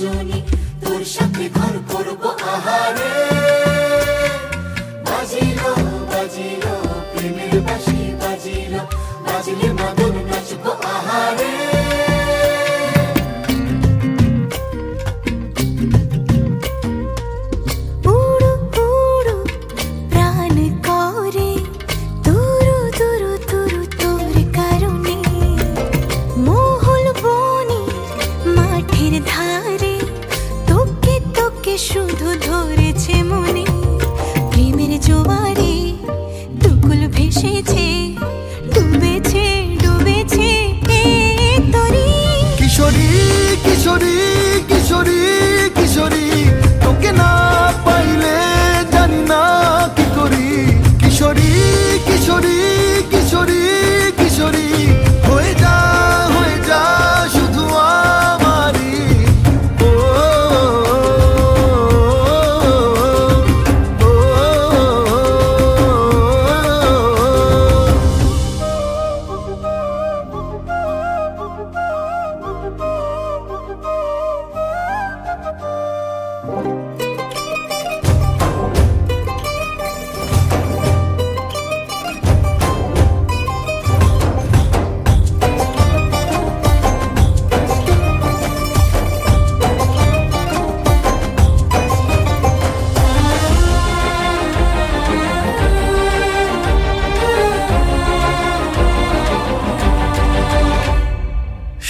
সজনী তোর সাথে ঘর করব আহারে বাজিলো বাজিলো প্রেমের বাঁশি বাজিলো বাজলে মদন নাচবো আহারে শুধু ধরেছে মনে প্রেমের জোয়ারে দুকুল ভেসেছে ডুবেছে ডুবেছে তরি কিশোরী কিশোরী কিশোরী কিশোরী তোকে না পাইলে জানি না কি করি কিশোরী কিশোরী কিশোরী কিশোরী হয়ে যা শুধু আমারি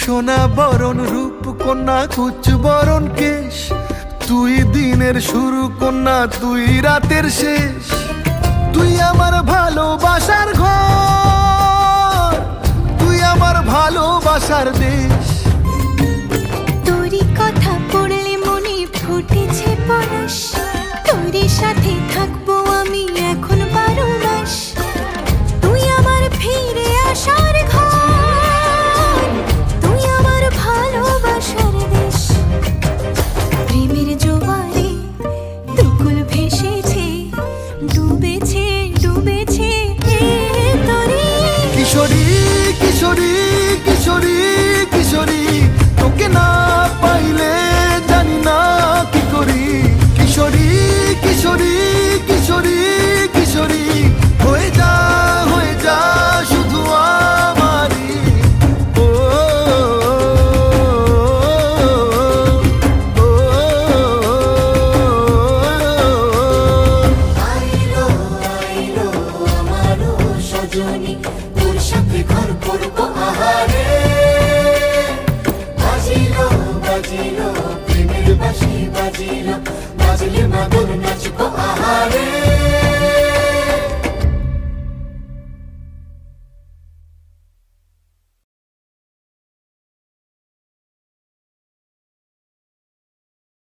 সোনা বরণ রূপ কন্যা কুচ বরণ কেশ তুই দিনের শুরু কন্যা তুই রাতের শেষ তুই আমার ভালোবাসার ঘর তুই আমার ভালোবাসার দেশ তোরই কথা পড়লে মনে ফুটেছে পরশ তোরই সাথে থাকবো আমি এখন 12 মাস তুই আমার ফিরে আসার ঘর ভালোবাসার দেশ প্রেমের জোয়ারে দুকুল ভেসেছে ডুবেছে ডুবেছে তরি কিশোরী কিশোরী কিশোরী কিশোরী তোকে না পাইলে জানি না কি করি কিশোরী কিশোরী কিশোরী কিশোরী হয়ে যা শুধু আমারি তোর সাথে ঘর করব আহারে বাজিলো বাজিলো